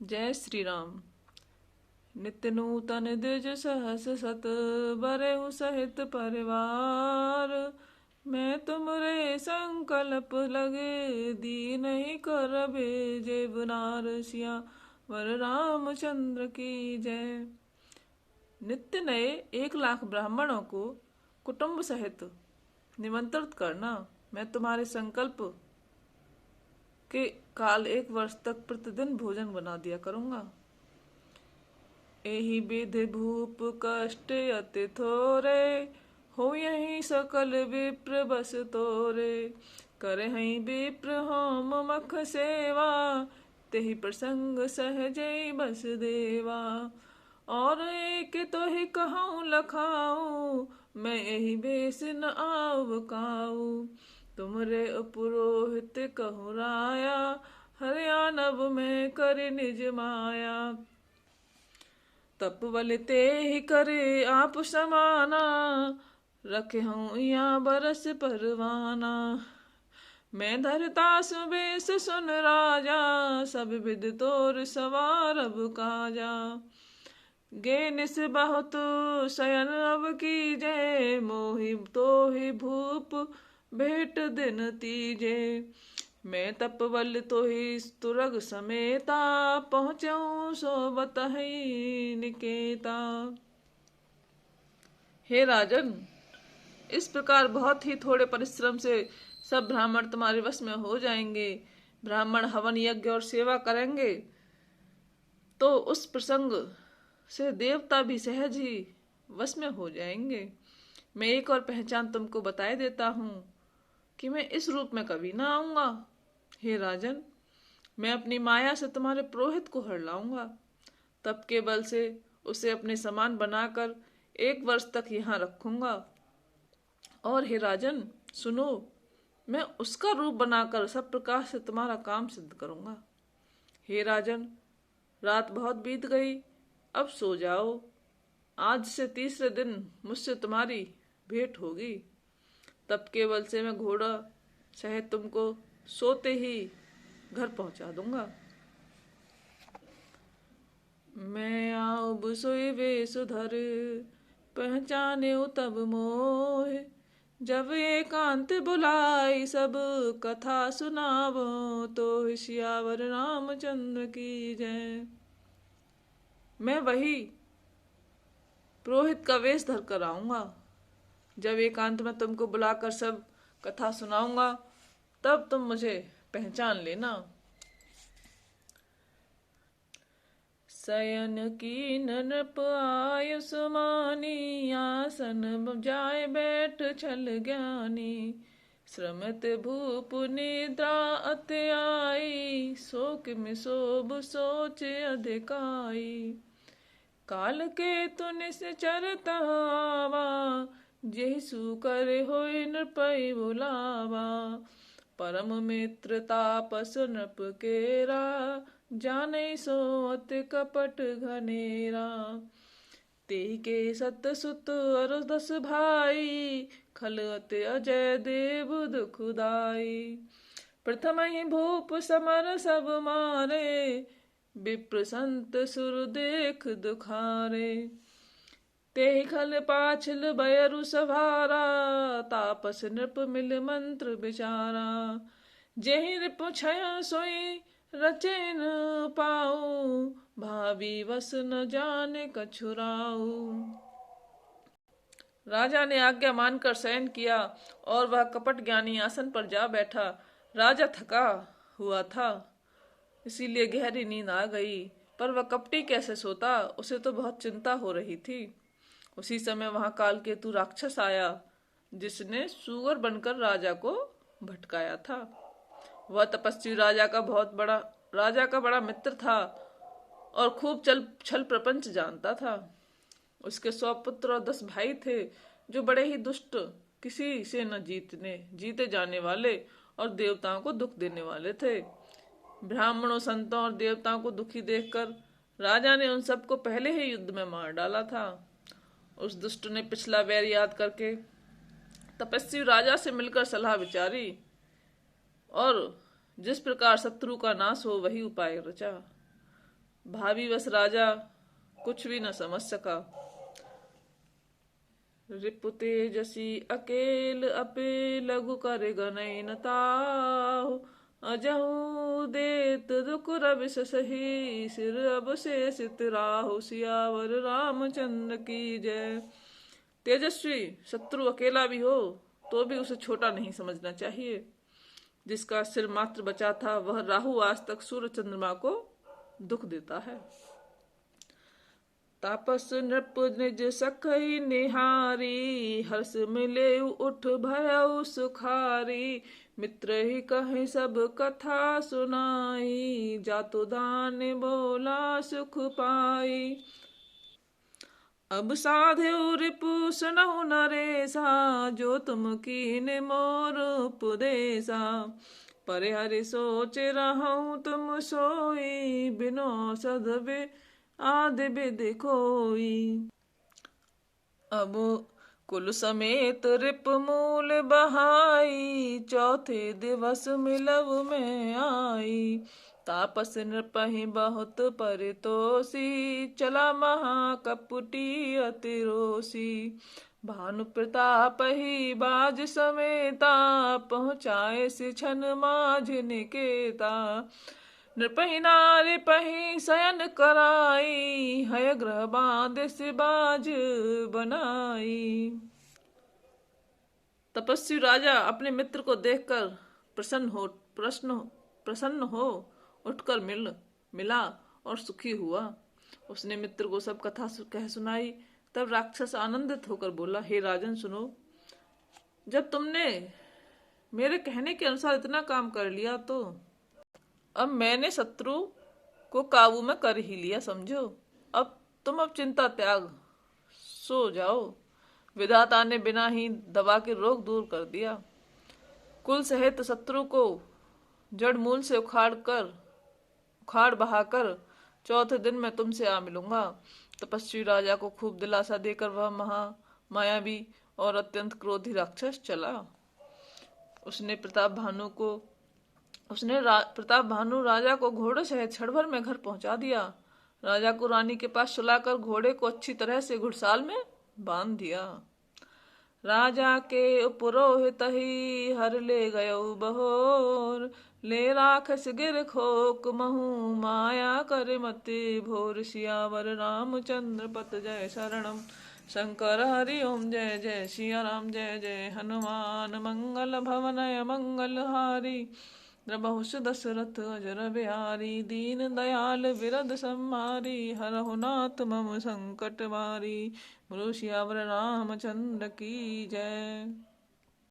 जय श्री राम। नित्य नूतन द्विज सहस सत बरहु सहित परिवार। मैं तुमरे संकल्प लगे दीनहि कर भेजे बनारसिया वर रामचंद्र की जय। नित्य नए 1 लाख ब्राह्मणों को कुटुंब सहित निमंत्रित करना मैं तुम्हारे संकल्प के काल 1 वर्ष तक प्रतिदिन भोजन बना दिया करूंगा। एहि विधि भूप कष्ट अति थोरे हो यही सकल विप्र बस तोरे। करे हई विप्र होम मख सेवा तेहि प्रसंग सहजई बस देवा। और एक तो ही कहूँ लखाऊं मैं यही बेस न आव काऊ। तुमरे पुरोहित कहूँ राया हरियाणव में कर निज माया। तप बल ते ही करे आप समाना रखे हूँ यहाँ बरस परवाना। मैं धरता सुबेश सुन राजा सब विद तोर सवार अब काजा। गे निस बहुत शयन अब की जय मोहि तो ही भूप भेट दिन तीजे। मैं तपबल तो ही तुरग समेता पहुँचऊँ सो बतहि निकेता। हे राजन, इस प्रकार बहुत ही थोड़े परिश्रम से सब ब्राह्मण तुम्हारे वश में हो जाएंगे। ब्राह्मण हवन यज्ञ और सेवा करेंगे तो उस प्रसंग से देवता भी सहज ही वश में हो जाएंगे। मैं एक और पहचान तुमको बताए देता हूँ कि मैं इस रूप में कभी ना आऊंगा। हे राजन, मैं अपनी माया से तुम्हारे पुरोहित को हर लाऊंगा। तप के बल से उसे अपने समान बनाकर 1 वर्ष तक यहाँ रखूंगा। और हे राजन सुनो, मैं उसका रूप बनाकर सब प्रकार से तुम्हारा काम सिद्ध करूंगा। हे राजन, रात बहुत बीत गई, अब सो जाओ। आज से तीसरे दिन मुझसे तुम्हारी भेंट होगी। तप के बल से मैं घोड़ा सहित तुमको सोते ही घर पहुंचा दूंगा। मैं आऊब सोई वे सुधर पहचाने तब मोह। जब एकांत बुलाई सब कथा सुनावो तो सियावर रामचंद्र की जय। मैं वही पुरोहित का वेश धर कर आऊंगा। जब एकांत में तुमको बुलाकर सब कथा सुनाऊंगा तब तुम मुझे पहचान लेना। शयन की नृप आयुष्मानी आसन जाय बैठ छल ज्ञानी। श्रमत भूप निद्रा अति आई शोक में शोभ सोच अधिकाई। काल के तुनिस चरत आवा जेहि सुकर होय नृपै बुलावा। परम मित्र तापस नृप केरा जानै सो अति कपट घनेरा। तेहि के सत सुत अर 10 भाई खल अति अजय देव दुखदाई। प्रथम ही भूप समर सब मारे विप्र संत सुर देख दुखारे। तेहि खल पाछल बयरु सभारा तापस नृप मिल मंत्र विचारा। जेहि नृप छय सोई रचे न पाऊं भावी वस न जाने कछुराऊ। राजा ने आज्ञा मानकर शयन किया और वह कपट ज्ञानी आसन पर जा बैठा। राजा थका हुआ था इसीलिए गहरी नींद आ गई, पर वह कपटी कैसे सोता उसे तो बहुत चिंता हो रही थी। उसी समय वहां कालकेतु राक्षस आया जिसने सूअर बनकर राजा को भटकाया था। वह तपस्वी राजा का बड़ा मित्र था और खूब छल प्रपंच जानता था। उसके 100 पुत्र और 10 भाई थे जो बड़े ही दुष्ट, किसी से न जीते जाने वाले और देवताओं को दुख देने वाले थे। ब्राह्मणों, संतों और देवताओं को दुखी देखकर राजा ने उन सबको पहले ही युद्ध में मार डाला था। उस दुष्ट ने पिछला वैर याद करके तपस्वी राजा से मिलकर सलाह विचारी और जिस प्रकार शत्रु का नाश हो वही उपाय रचा। भावीवश राजा कुछ भी न समझ सका। रिपु तेजसी अकेल अपे लघु कर गनय न ताहु। अजहू देत दुख रवि सही सिर अब शेषित राहु। सियावर रामचंद्र की जय। तेजस्वी शत्रु अकेला भी हो तो भी उसे छोटा नहीं समझना चाहिए। जिसका सिर मात्र बचा था वह राहु आज तक सूर्य चंद्रमा को दुख देता है। तापस नृप निज सखई निहारी हर्ष मिले उठ भयउ सुखारी। मित्र ही कहे सब कथा सुनाई जातु दान बोला सुख पाई। अब साधु रिपु सुनहु नरेसा जो तुम कीन मोर उपदेसा। पर हरि सोच रहूं तुम सोई बिनो सदबे आदि विधि कोई। अब कुल समेत रिप मूल बहाई चौथे दिवस मिलव में आई। तापस नृपहि बहुत परितोषी चला महाकपटी अतिरोषी। भानु प्रताप ही बाज समेता पहुँचाए सिछन माझ निकेता। नृपहि नारी पहि शयन कराई हय ग्रह बांध से बाज बनाई। तपस्वी राजा अपने मित्र को देखकर प्रसन्न हो उठकर मिला और सुखी हुआ। उसने मित्र को सब कथा कह सुनाई। तब राक्षस आनंदित होकर बोला, हे राजन सुनो, जब तुमने मेरे कहने के अनुसार इतना काम कर लिया तो अब मैंने शत्रु को काबू में कर ही लिया समझो। अब चिंता त्याग सो जाओ। विधाता ने बिना ही दवा के रोग दूर कर दिया। कुल सहित शत्रु को जड़ मूल से उखाड़ बहाकर चौथे दिन मैं तुमसे आ मिलूंगा। तपस्वी राजा को खूब दिलासा देकर वह मायावी और अत्यंत क्रोधी राक्षस चला। उसने प्रताप भानु राजा को घोड़े सहित क्षण भर में घर पहुंचा दिया। राजा को रानी के पास सुलाकर घोड़े को अच्छी तरह से घुड़साल में बांध दिया। राजा के उपरोहित ही हर ले गयो बहोर। ले राखस गिर खोक महू माया कर मति भोर। सियावर रामचंद्र पत जय शरणम शंकर हरि ओम जय जय सिया राम जय जय हनुमान। मंगल भवनय मंगल हारी द्रबहुष दशरथ अजर बिहारी। दीन दयाल विरद सम्हारी हरहु नाथ मम संकट बारी। बोलो सियावर रामचंद्र की जय।